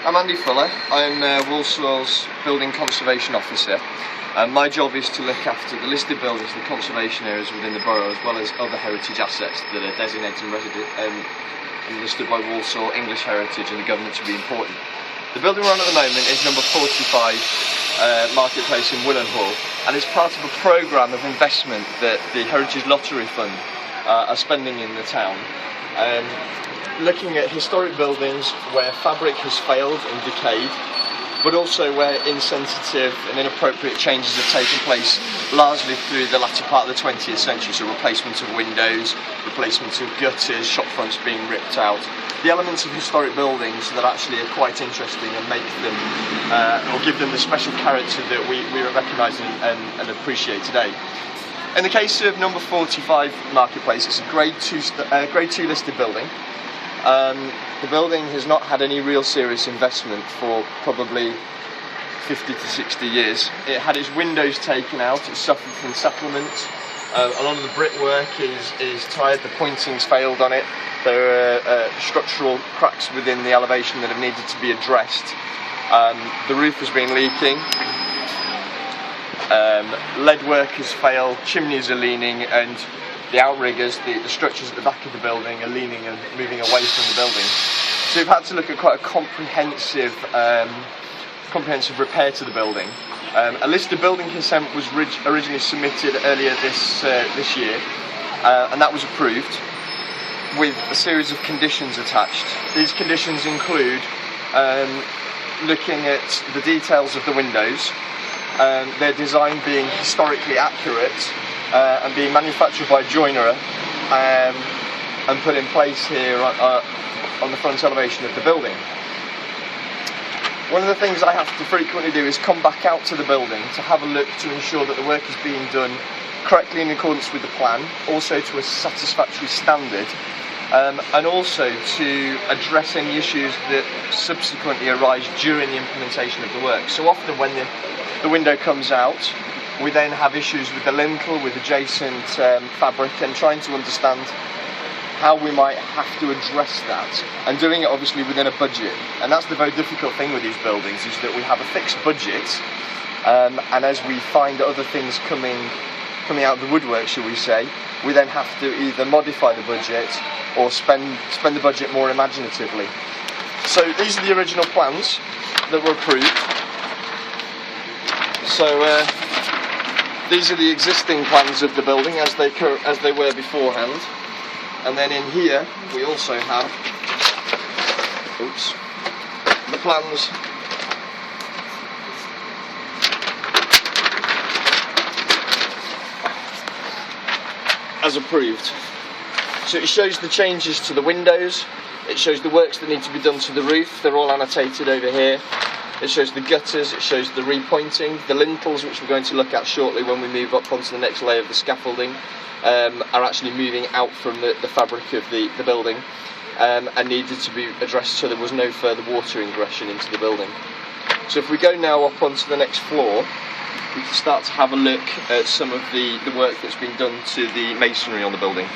I'm Andy Fuller. I'm Walsall's Building Conservation Officer. My job is to look after the listed buildings and the conservation areas within the borough, as well as other heritage assets that are designated and listed by Walsall, English Heritage and the government to be important. The building we're on at the moment is number 45 Marketplace in Willenhall, and it's part of a programme of investment that the Heritage Lottery Fund are spending in the town. Looking at historic buildings where fabric has failed and decayed, but also where insensitive and inappropriate changes have taken place largely through the latter part of the 20th century, so replacement of windows, replacement of gutters, shop fronts being ripped out. The elements of historic buildings that actually are quite interesting and make them, or give them the special character that we recognise and appreciate today. In the case of number 45 Marketplace, it's a grade 2 listed building. The building has not had any real serious investment for probably 50 to 60 years. It had its windows taken out, it suffered from settlement. A lot of the brickwork is tired, the pointing's failed on it. There are structural cracks within the elevation that have needed to be addressed. The roof has been leaking. Lead work has failed, chimneys are leaning, and the outriggers, the structures at the back of the building are leaning and moving away from the building. So we've had to look at quite a comprehensive repair to the building. A list of building consent was originally submitted earlier this year, and that was approved with a series of conditions attached. These conditions include looking at the details of the windows, their design being historically accurate, and being manufactured by a joinerer and put in place here on the front elevation of the building. One of the things I have to frequently do is come back out to the building to have a look to ensure that the work is being done correctly in accordance with the plan, also to a satisfactory standard, and also to address any issues that subsequently arise during the implementation of the work. So often when the window comes out, we then have issues with the lintel, with adjacent fabric, and trying to understand how we might have to address that, and doing it obviously within a budget. And that's the very difficult thing with these buildings, is that we have a fixed budget, and as we find other things coming out of the woodwork, shall we say, we then have to either modify the budget or spend the budget more imaginatively. So these are the original plans that were approved. So these are the existing plans of the building as they were beforehand, and then in here we also have the plans as approved. So it shows the changes to the windows, it shows the works that need to be done to the roof, they're all annotated over here. It shows the gutters, it shows the repointing, the lintels, which we're going to look at shortly when we move up onto the next layer of the scaffolding, are actually moving out from the fabric of the building, and needed to be addressed so there was no further water ingression into the building. So if we go now up onto the next floor, we can start to have a look at some of the work that's been done to the masonry on the building.